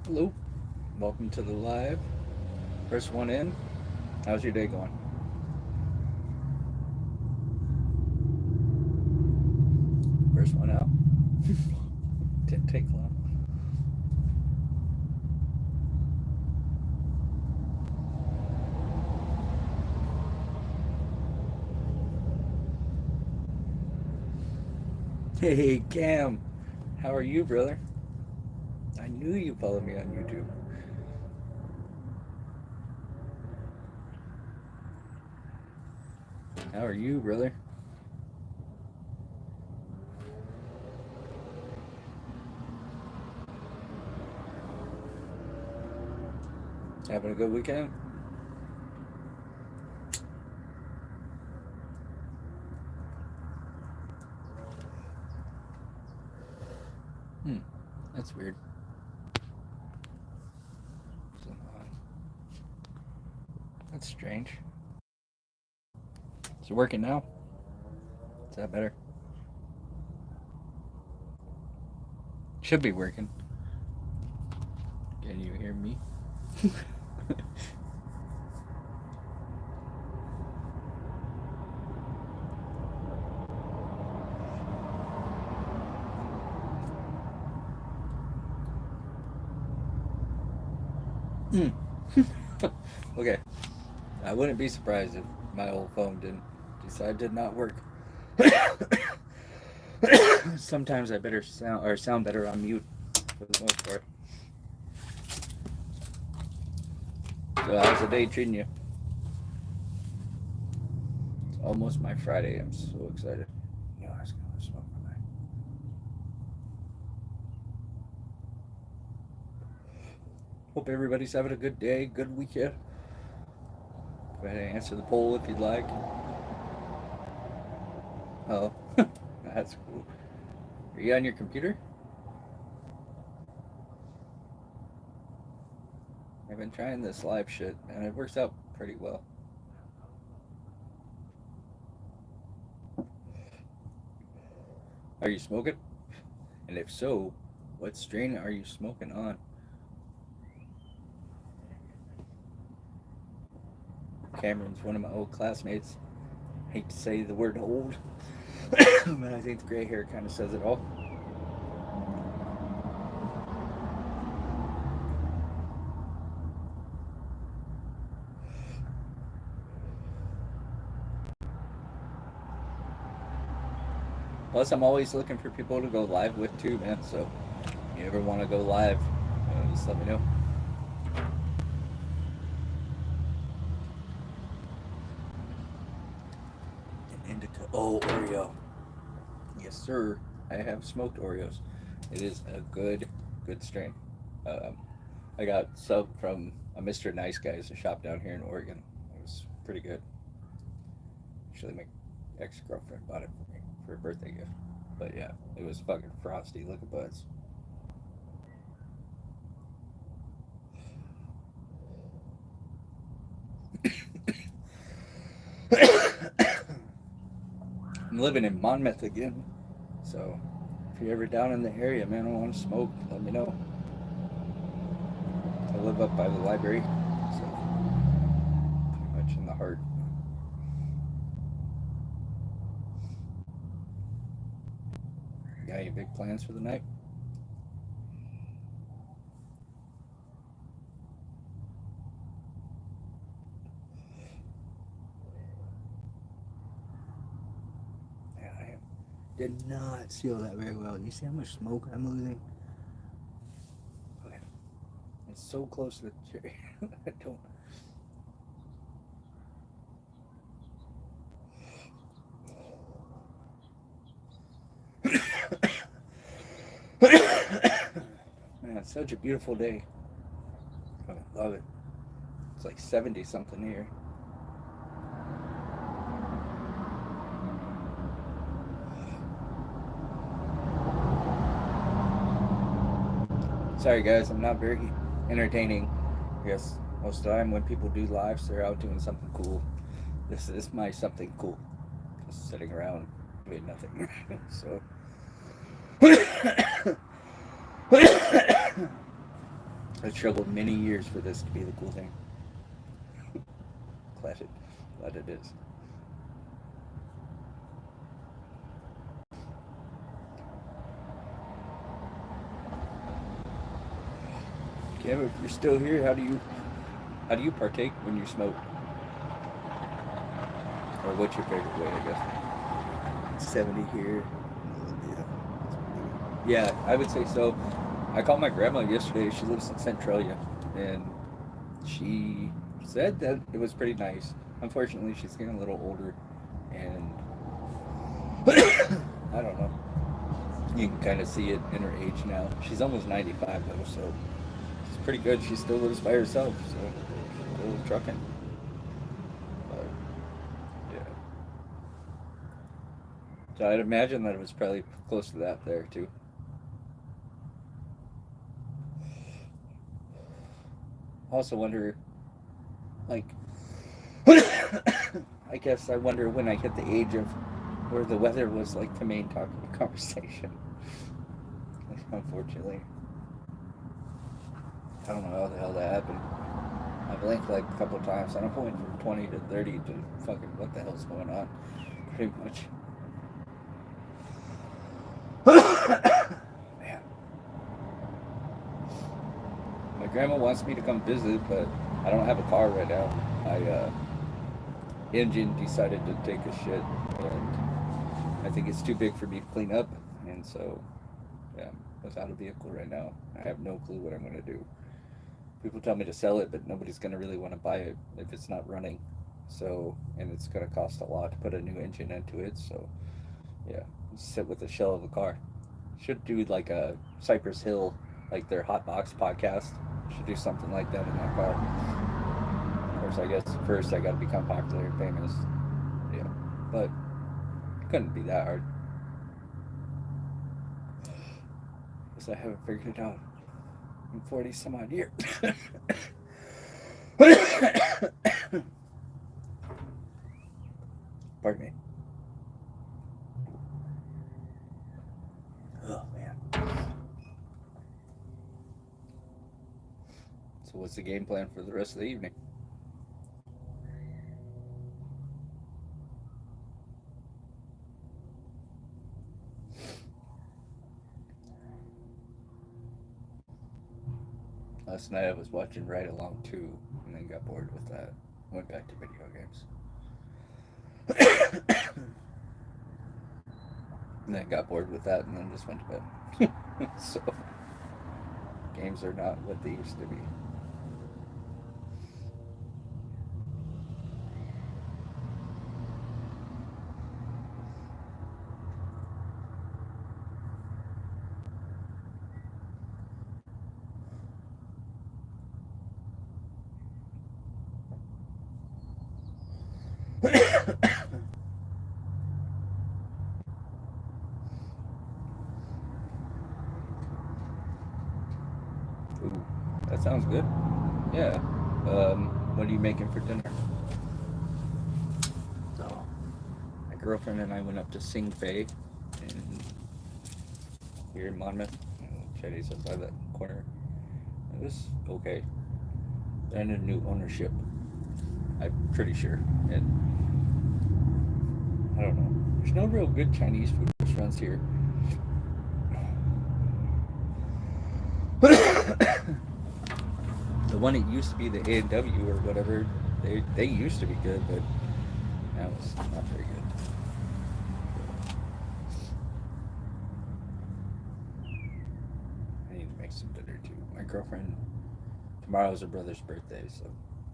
Hello, welcome to the live. First one in. How's your day going? First one out. Didn't take long. Hey, Cam. How are you, brother? I knew you followed me on YouTube. How are you, brother? Having a good weekend? Hmm, that's weird. That's strange. Is it working now? Is that better? Should be working. Can you hear me? Hmm. Okay. I wouldn't be surprised if my old phone didn't decide to not work. Sometimes I better sound better on mute for the most part. So how's the day treating you? It's almost my Friday. I'm so excited. Yeah, I was gonna smoke for that. Hope everybody's having a good day, good weekend. Go ahead and answer the poll if you'd like. Oh, that's cool. Are you on your computer? I've been trying this live shit, and it works out pretty well. Are you smoking? And if so, what strain are you smoking on? Cameron's one of my old classmates. Hate to say the word old, but I think the gray hair kind of says it all. Plus, I'm always looking for people to go live with too, man. So, if you ever want to go live, just let me know. An indica. Oh, Oreo. Yes, sir. I have smoked Oreos. It is a good strain. Um, I got some from a Mr. Nice Guys, a shop down here in Oregon. It was pretty good. Actually, my ex girlfriend bought it for me for a birthday gift. But yeah, it was fucking frosty. Look at Buzz. I'm living in Monmouth again, so if you're ever down in the area, man, I want to smoke, let me know. I live up by the library, so pretty much in the heart. Got any big plans for the night? Yeah, I did not seal that very well. You see how much smoke I'm losing? Okay. It's so close to the cherry. I don't. Man, it's such a beautiful day. I love it. It's like 70 something here. Sorry, guys, I'm not very entertaining. I guess most of the time when people do lives, they're out doing something cool. This is my something cool. Just sitting around doing nothing. So. I struggled many years for this to be the cool thing. Glad it is. Cam, if you're still here, how do you partake when you smoke? Or what's your favorite way, I guess? 70 here. Yeah, I would say so. I called my grandma yesterday. She lives in Centralia, and she said that it was pretty nice. Unfortunately, she's getting a little older, and I don't know. You can kind of see it in her age now. She's almost 95 though, so it's pretty good. She still lives by herself, so still trucking. But yeah, so I'd imagine that it was probably close to that there too. I also wonder, like, I guess I wonder when I hit the age of where the weather was like the main topic of conversation. Unfortunately, I don't know how the hell that happened. I blinked like a couple of times, and I'm going from 20 to 30 to fucking what the hell's going on, pretty much. Man, my grandma wants me to come visit, but I don't have a car right now. My engine decided to take a shit, and I think it's too big for me to clean up, and so yeah, I'm without a vehicle right now. I have no clue what I'm gonna do. People tell me to sell it, but nobody's gonna really want to buy it if it's not running. So, and it's gonna cost a lot to put a new engine into it. So, yeah, sit with the shell of the car. Should do like a Cypress Hill, like their Hot Box podcast. Should do something like that in that car. Of course, I guess first I got to become popular and famous. Yeah, but it couldn't be that hard. Guess I haven't figured it out in 40 some odd years. Pardon me. Oh man. So what's the game plan for the rest of the evening? Last night I was watching Ride Along 2 and then got bored with that. Went back to video games. And then got bored with that and then just went to bed. So games are not what they used to be. Ooh, that sounds good. Yeah. What are you making for dinner? So, my girlfriend and I went up to Sing Fe in here in Monmouth. Chetty's up by that corner. It was okay. They're under new ownership. I'm pretty sure. And I don't know. There's no real good Chinese food restaurants here. The one it used to be, the A&W or whatever, they used to be good, but now it's not very good. I need to make some dinner too. My girlfriend, tomorrow's her brother's birthday, so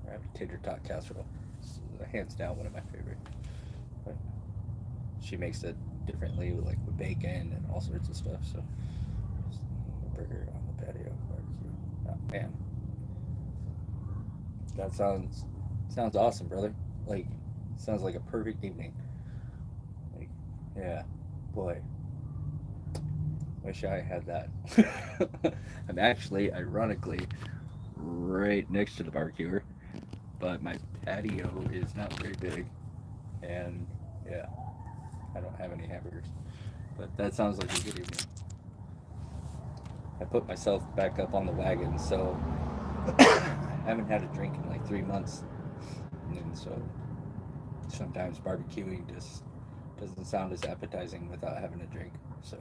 we're having tater tot casserole. It's hands down one of my favorite. But she makes it differently with bacon and all sorts of stuff. So just a burger on the patio barbecue. Oh, man, that sounds awesome, brother. Like sounds like a perfect evening. Like yeah, boy, wish I had that. I'm actually, ironically, right next to the barbecue, but my patio is not very big, and yeah, I don't have any hamburgers. But that sounds like a good evening. I put myself back up on the wagon, so I haven't had a drink in like 3 months, and so sometimes barbecuing just doesn't sound as appetizing without having a drink. So,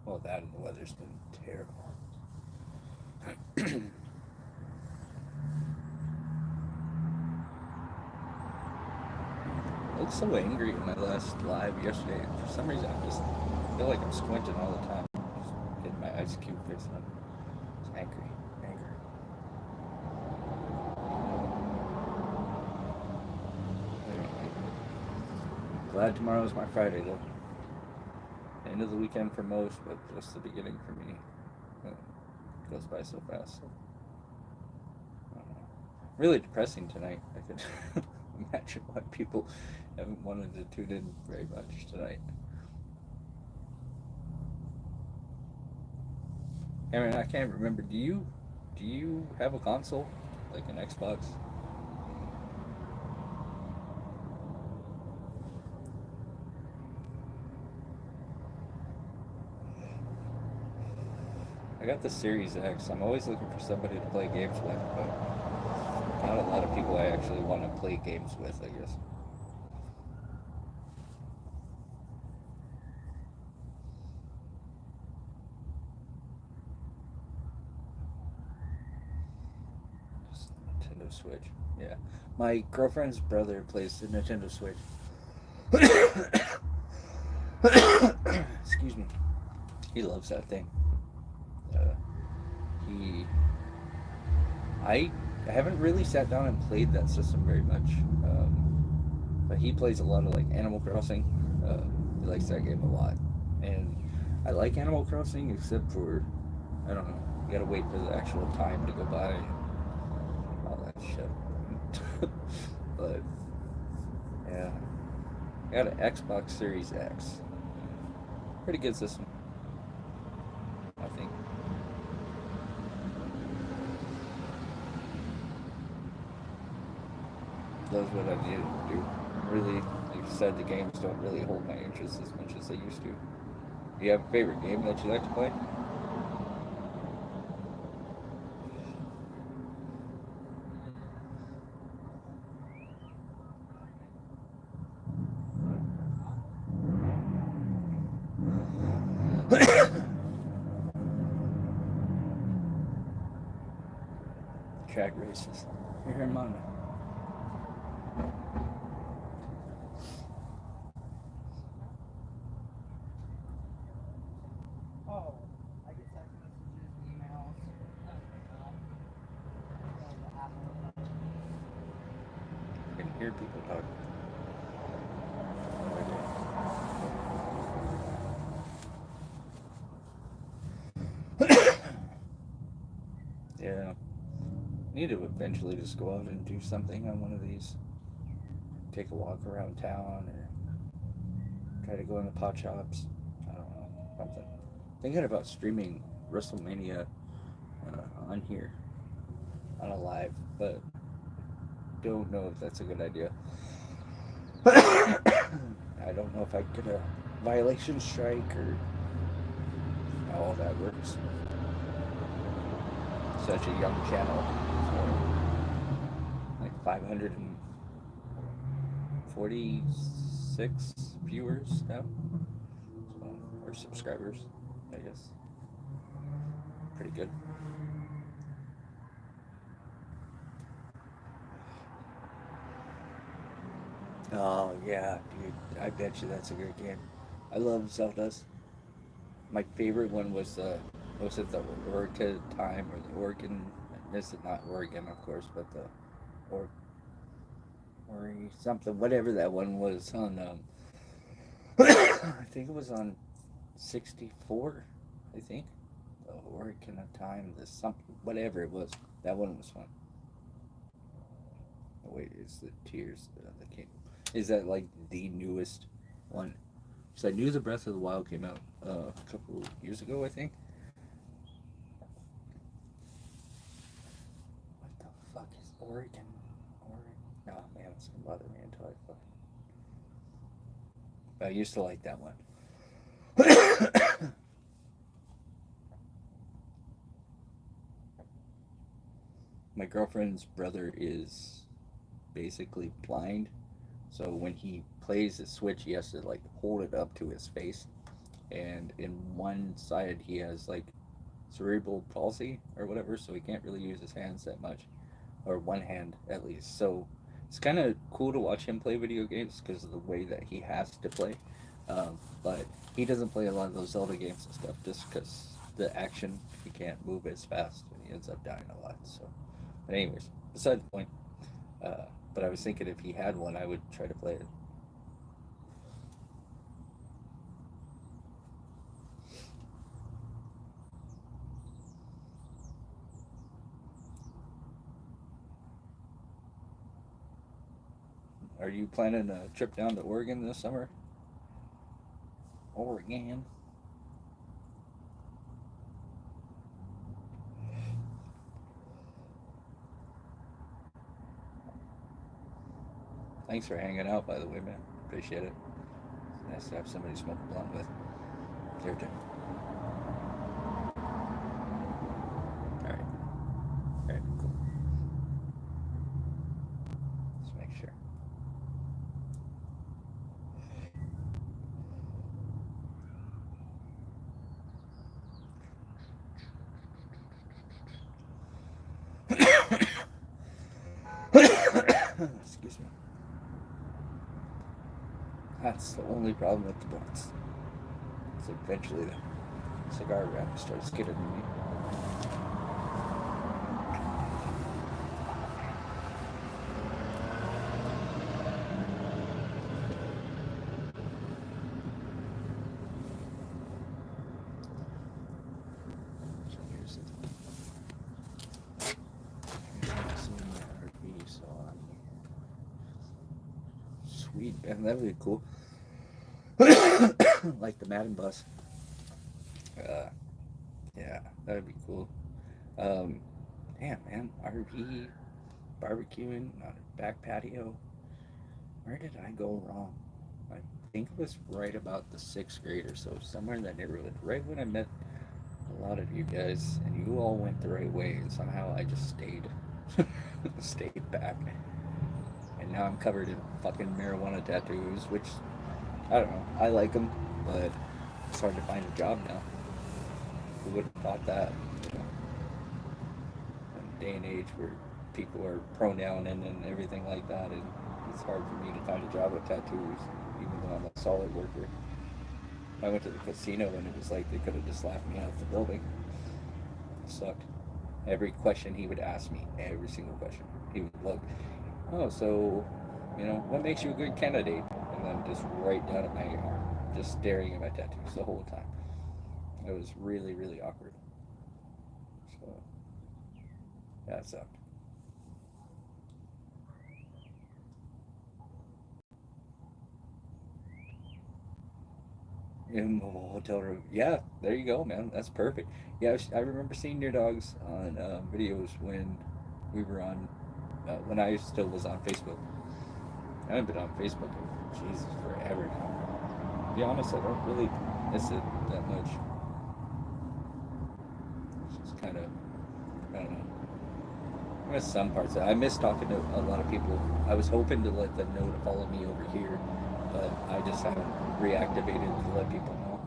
well, that and the weather's been terrible. I looked so angry in my last live yesterday. For some reason, I just feel like I'm squinting all the time. Just getting my ice cube face on. It's angry, angry. Glad tomorrow's my Friday though. End of the weekend for most, but just the beginning for me. It goes by so fast. So, I don't know. Really depressing tonight. I could imagine why people haven't wanted to tune in very much tonight. I mean, I can't remember. Do you have a console like an Xbox? I got the Series X. I'm always looking for somebody to play games with, but not a lot of people I actually want to play games with, I guess. Just Nintendo Switch. Yeah. My girlfriend's brother plays the Nintendo Switch. Excuse me. He loves that thing. Uh, he, I haven't really sat down and played that system very much, but he plays a lot of like Animal Crossing. He likes that game a lot, and I like Animal Crossing except for I don't know. You gotta wait for the actual time to go by and all that shit. But yeah, I got an Xbox Series X. Pretty good system, I think. Does what I needed to do. Really, like I said, the games don't really hold my interest as much as they used to. Do you have a favorite game that you like to play? Track races. You're here, Mona. I can hear people talking. Yeah. Need to eventually just go out and do something on one of these. Take a walk around town or try to go in the pot shops. I don't know. Something. Thinking about streaming WrestleMania on here on a live, but don't know if that's a good idea. I don't know if I get a violation strike or how all that works. Such a young channel, so like 546 viewers now, so, or subscribers, I guess. Pretty good. Oh yeah, dude! I bet you that's a great game. I love Zeldas. My favorite one was it the Orca time or the Oregon? This is not Oregon, of course, but the or Ori something, whatever that one was on. I think it was on 64. I think the Oregon of time, the something, whatever it was. That one was fun. Oh, wait, it's the Tears of the King. Is that like the newest one? So I knew the Breath of the Wild came out a couple years ago, I think. What the fuck is Oregon? Oregon? No, man, it's gonna bother me until I fucking. I used to like that one. My girlfriend's brother is basically blind, so when he plays the Switch, he has to like hold it up to his face, and in one side he has like cerebral palsy or whatever, so he can't really use his hands that much, or one hand at least. So it's kind of cool to watch him play video games because of the way that he has to play. But he doesn't play a lot of those Zelda games and stuff just because the action, he can't move as fast and he ends up dying a lot. So, but anyways, beside the point. But I was thinking if he had one, I would try to play it. Are you planning a trip down to Oregon this summer? Oregon. Thanks for hanging out, by the way, man. Appreciate it. It's nice to have somebody smoke a blunt with. Your turn. All right. All right. Cool. Let's make sure. Excuse me. That's the only problem with the blunts. So eventually the cigar wrap starts getting to me. So here's sweet, man, that would be cool. Like the Madden bus. Uh, yeah, that would be cool. Um, Damn, man, RV, barbecuing on a back patio. Where did I go wrong? I think it was right about the sixth grade or so, somewhere in that neighborhood. Right when I met a lot of you guys, and you all went the right way, and somehow I just stayed, stayed back. And now I'm covered in fucking marijuana tattoos, which I don't know. I like them, but it's hard to find a job now. Who would have thought that? You know, in a day and age where people are pronouning and everything like that, and it's hard for me to find a job with tattoos, even though I'm a solid worker. I went to the casino and it was like they could have just laughed me out of the building. It sucked. Every question he would ask me, every single question, he would look, oh, so, what makes you a good candidate? And then just right down at my arm, just staring at my tattoos the whole time. It was really, really awkward. So, yeah, it sucked. In the hotel room. Yeah, there you go, man. That's perfect. Yeah, I remember seeing your dogs on videos when we were on, when I still was on Facebook. I haven't been on Facebook in, Jesus, forever now. To be honest, I don't really miss it that much. It's just kind of, I don't know. I miss some parts. I miss talking to a lot of people. I was hoping to let them know to follow me over here, but I just haven't reactivated to let people know.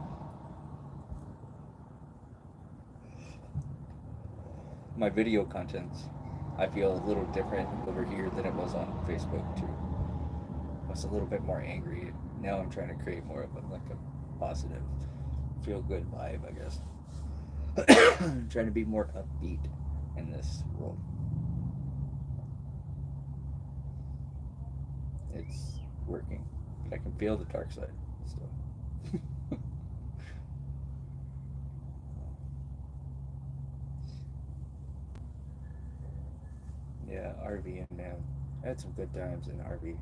My video contents, I feel a little different over here than it was on Facebook too. I was a little bit more angry. Now I'm trying to create more of a positive, feel good vibe, I guess. I'm trying to be more upbeat in this world. It's working, but I can feel the dark side still. Yeah, RVing, man. I had some good times in RV.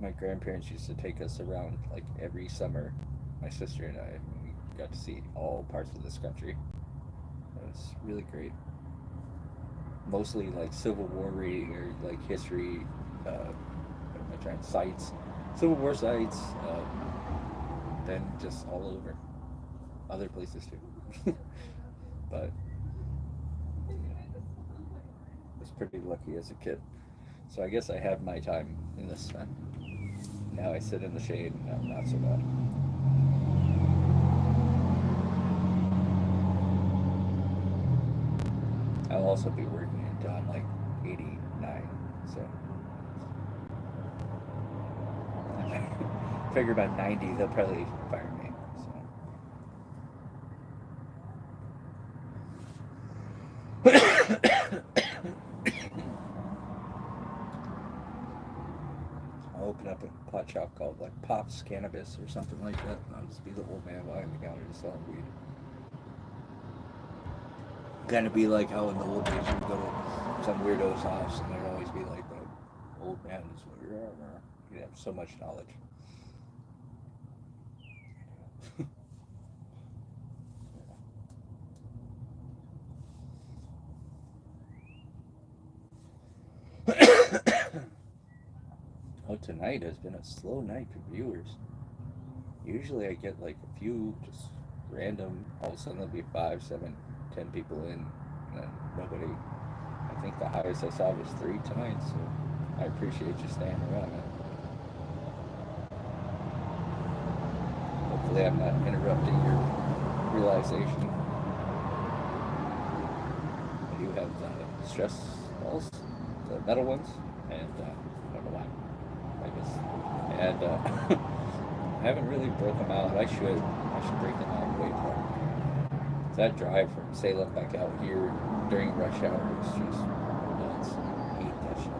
My grandparents used to take us around like every summer. My sister and I, and we got to see all parts of this country. It was really great. Mostly like Civil War reading or like history. What am I trying? Sites, Civil War sites. Then just all over other places too. But pretty lucky as a kid. So I guess I had my time in the sun. Now I sit in the shade and I'm not so bad. I'll also be working until I'm like 89, so I figure about 90 they'll probably fire me. So I'll open up a pot shop called like Pops Cannabis or something like that. And I'll just be the old man behind the counter just selling weed. Kind of be like how in the old days you would go to some weirdo's house and there'd always be like the old man is you'd have so much knowledge. Oh, tonight has been a slow night for viewers. Usually I get like a few just random, all of a sudden there'll be 5, 7, 10 people in, and then nobody. I think the highest I saw was 3 tonight, so I appreciate you staying around, man. Hopefully I'm not interrupting your realization. I do have the stress balls, the metal ones, and I don't know why, I guess. And I haven't really broke them out. I should break them out way more. That drive from Salem back out here during rush hour is just nuts. I hate that shit.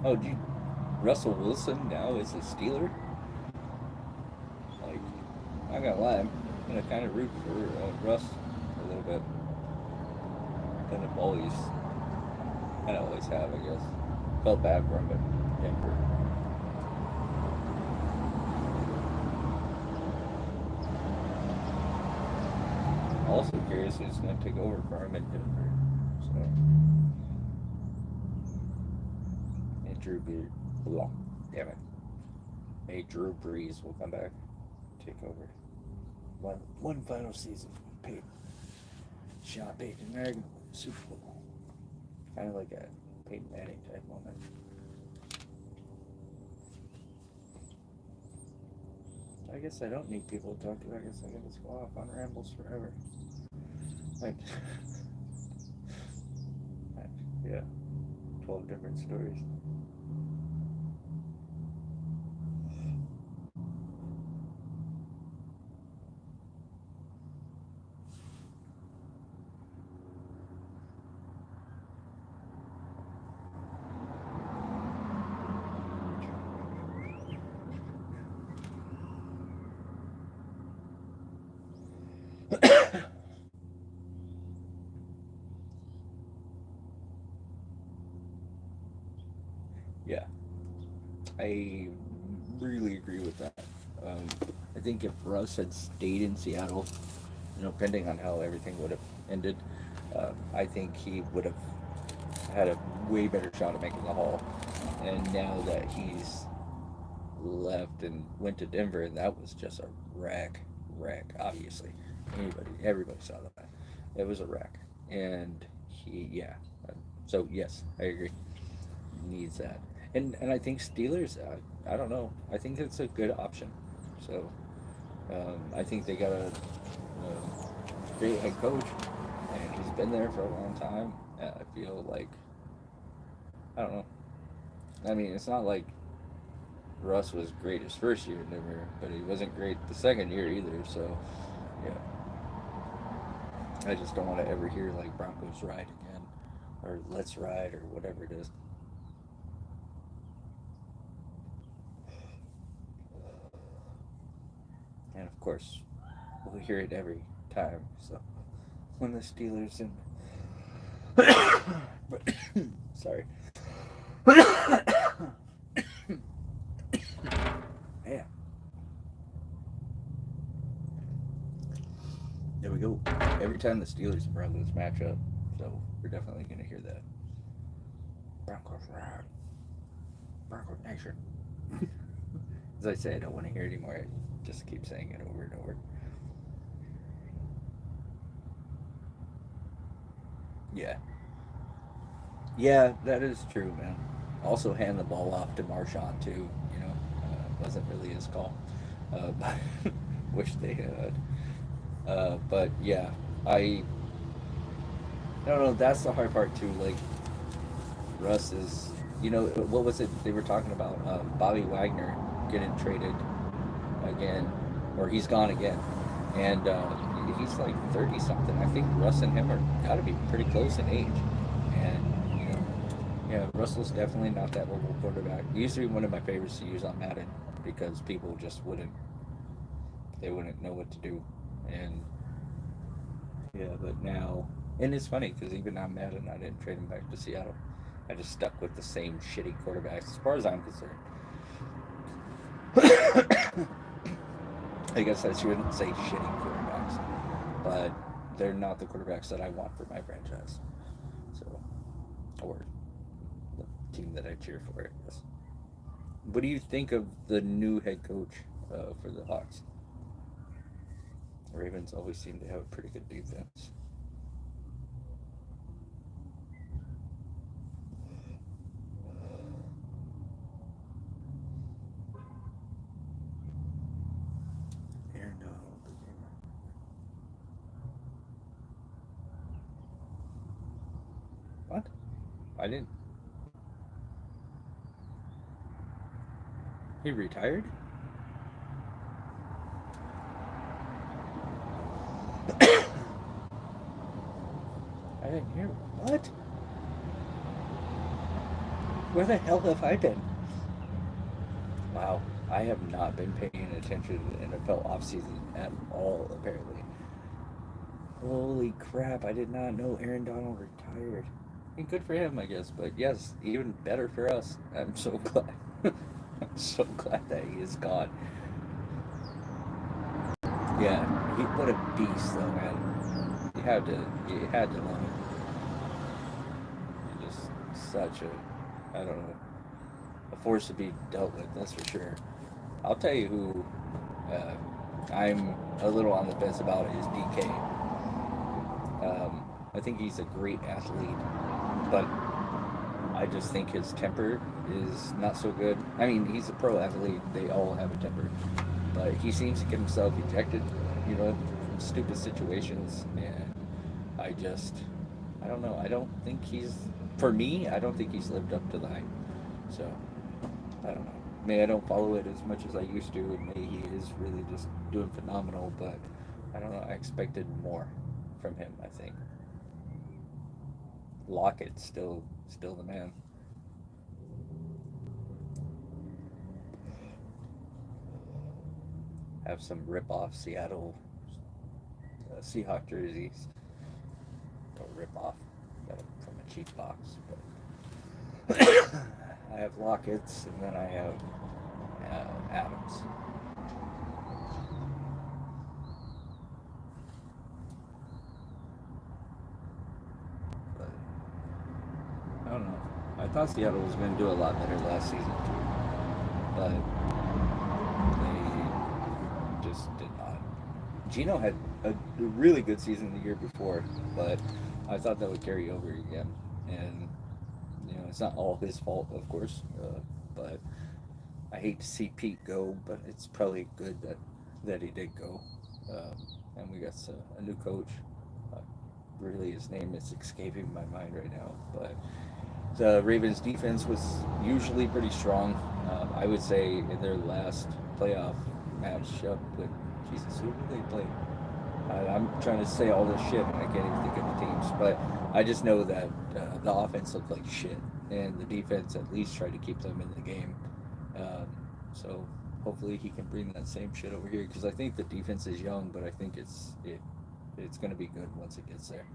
Oh, Russell Wilson now is a Steeler? Like, I'm not gonna lie, I'm gonna kind of root for Russ a little bit. Kind of always have, I guess. Felt bad for him, but Denver. Also curious who's gonna take over for him in Denver. So. Drew Brees. Oh, damn it. Maybe Drew Brees will come back, take over. One final season. Sean Payton, they're going to win the Super Bowl. Kind of like a Peyton Manning type moment. I guess I don't need people to talk to. I guess I can just go off on rambles forever. Like, yeah, 12 different stories. Yeah, I really agree with that. I think if Russ had stayed in Seattle, pending on how everything would have ended, I think he would have had a way better shot at making the Hall. And now that he's left and went to Denver, and that was just a wreck, obviously. Everybody saw that. It was a wreck. And so yes, I agree. Needs that. And I think Steelers, I don't know. I think it's a good option. So I think they got a great head coach, and he's been there for a long time. I feel like, I don't know. I mean, it's not like Russ was great his first year in Denver, but he wasn't great the second year either. So, yeah. I just don't want to ever hear like Broncos ride again, or let's ride, or whatever it is. And of course, we'll hear it every time. So when the Steelers and sorry, yeah, there we go. 10 the Steelers and Broncos match up, so we're definitely going to hear that. Broncos ride, Broncos Nation. As I say, I don't want to hear it anymore. I just keep saying it over and over. Yeah. Yeah, that is true, man. Also, hand the ball off to Marshawn, too. Wasn't really his call. But wish they had. But yeah, I don't know. That's the hard part, too. Like, Russ is, what was it they were talking about? Bobby Wagner getting traded again, or he's gone again. And he's like 30 something. I think Russ and him are got to be pretty close in age. And, yeah, Russell's definitely not that mobile quarterback. He used to be one of my favorites to use on Madden because people just they wouldn't know what to do. And yeah, but now, and it's funny because even on Madden, I didn't trade him back to Seattle. I just stuck with the same shitty quarterbacks as far as I'm concerned. I guess I shouldn't say shitty quarterbacks, but they're not the quarterbacks that I want for my franchise. So, or the team that I cheer for, I guess. What do you think of the new head coach for the Hawks? The Ravens always seem to have a pretty good defense. Aaron Donald, the gamer. What? I didn't. He retired? I didn't hear. What? Where the hell have I been? Wow, I have not been paying attention to the NFL offseason at all, apparently. Holy crap, I did not know Aaron Donald retired. And good for him, I guess, but yes, even better for us. I'm so glad. I'm so glad that he is gone. Yeah, what a beast, though, man. You had to love him. Just such I don't know, a force to be dealt with, that's for sure. I'll tell you who I'm a little on the fence about is DK. I think he's a great athlete, but I just think his temper is not so good. I mean, he's a pro athlete. They all have a temper, but he seems to get himself ejected, from stupid situations, and I don't know. I don't think for me, I don't think he's lived up to the hype. So, I don't know. Maybe I don't follow it as much as I used to, and maybe he is really just doing phenomenal, but I don't know. I expected more from him, I think. Lockett still the man. Have some rip off Seattle Seahawk jerseys. Or rip off. Got them from a cheap box. But I have Lockett's, and then I have Adams. But I don't know. I thought Seattle was going to do a lot better last season too, but they just did not. Gino had a really good season the year before, but I thought that would carry over again. And it's not all his fault, of course, but I hate to see Pete go, but it's probably good that he did go. And we got a new coach. Uh, really, his name is escaping my mind right now, but the Ravens defense was usually pretty strong. I would say in their last playoff matchup with Jesus, who did they play? I'm trying to say all this shit and I can't even think of the teams, but I just know that the offense looked like shit, and the defense at least tried to keep them in the game. So hopefully he can bring that same shit over here, because I think the defense is young, but I think it's going to be good once it gets there.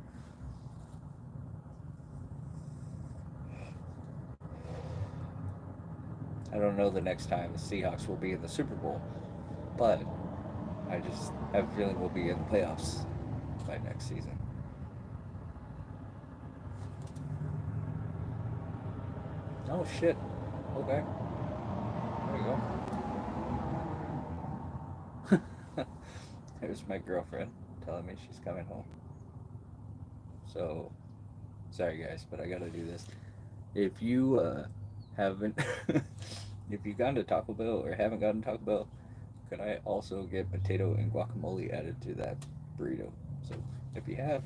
I don't know the next time the Seahawks will be in the Super Bowl, but I just have a feeling we'll be in the playoffs by next season. Oh shit. Okay. There you go. There's my girlfriend telling me she's coming home. So sorry guys, but I gotta do this. If you haven't, if you've gone to Taco Bell or haven't gotten Taco Bell, could I also get potato and guacamole added to that burrito? So if you have,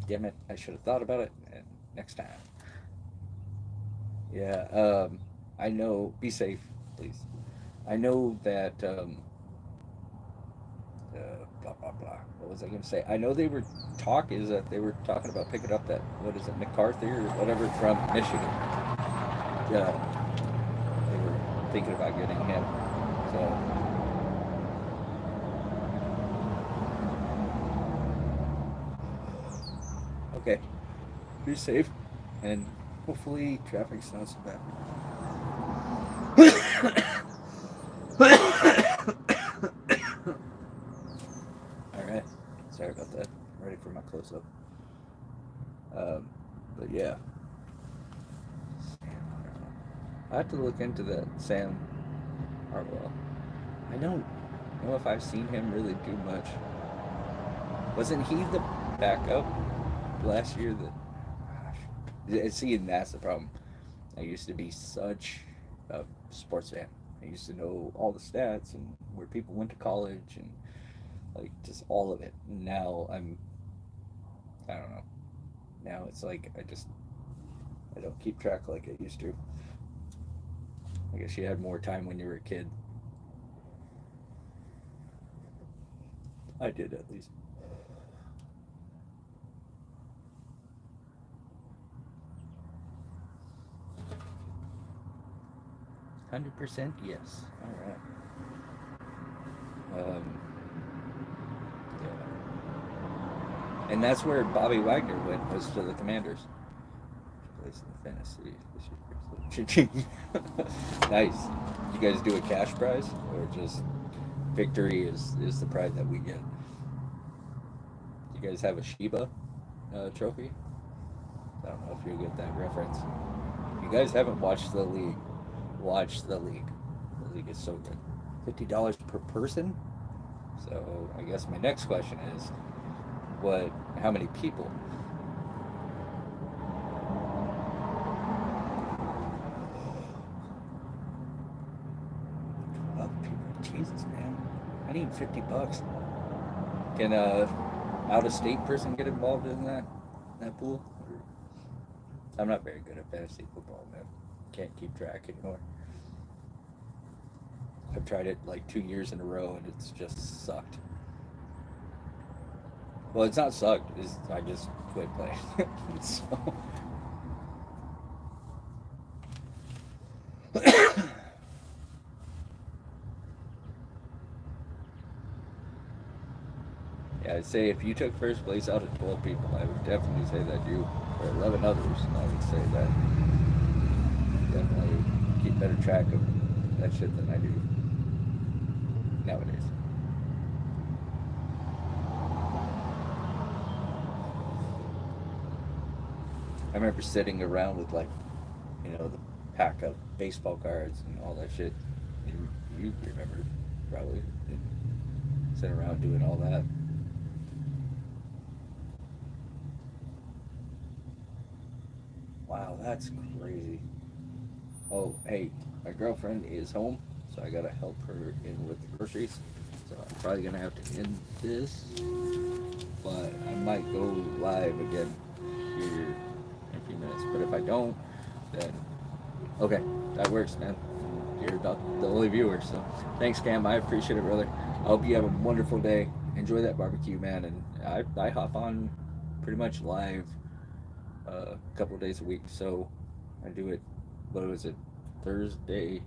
damn it, I should have thought about it and next time. Yeah, I know. Be safe, please. I know that. Blah blah blah. What was I going to say? I know they were they were talking about picking up that what is it McCarthy or whatever from Michigan. Yeah, they were thinking about getting him. So okay, be safe, and hopefully traffic's not so bad. All right, sorry about that. I'm ready for my close up. But yeah, I have to look into that Sam Hartwell. I don't know if I've seen him really do much. Wasn't he the backup last year? That gosh, see, and that's the problem. I used to be such a sports fan. I used to know all the stats and where people went to college and like just all of it. Now I don't know. Now it's like I don't keep track like I used to. I guess you had more time when you were a kid. I did at least. 100% yes. All right. Yeah. And that's where Bobby Wagner went, was to the Commanders. Plays in the fantasy this year. Nice. You guys do a cash prize or just victory is the prize that we get? You guys have a Sheba trophy? I don't know if you'll get that reference. If you guys haven't watched the league, watch the league. The league is so good. $50 per person. So I guess my next question is, what? How many people? 12 people. Jesus, man. I need $50. Can a out of state person get involved in that pool? I'm not very good at fantasy football, man. Can't keep track anymore. I've tried it like 2 years in a row and it's just sucked. Well, it's not sucked. I just quit playing. So, yeah, I'd say if you took first place out of 12 people, I would definitely say that you, or 11 others, I would say that definitely keep better track of that shit than I do nowadays. I remember sitting around with like, the pack of baseball cards and all that shit. You remember probably sitting around doing all that. Wow, that's crazy. Oh, hey, my girlfriend is home, so I gotta help her in with the groceries. So I'm probably gonna have to end this, but I might go live again here in a few minutes. But if I don't, then okay, that works, man. You're the only viewer, so thanks, Cam. I appreciate it, brother. I hope you have a wonderful day. Enjoy that barbecue, man. And I hop on pretty much live a couple of days a week. So I do it. What was it? Thursday,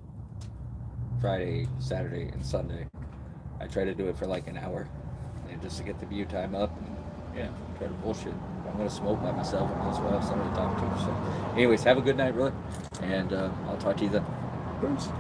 Friday, Saturday, and Sunday. I try to do it for like an hour, and just to get the view time up. And yeah, try to bullshit. If I'm gonna smoke by myself, I might as well have somebody to talk to. So, anyways, have a good night, brother, and I'll talk to you then. Peace.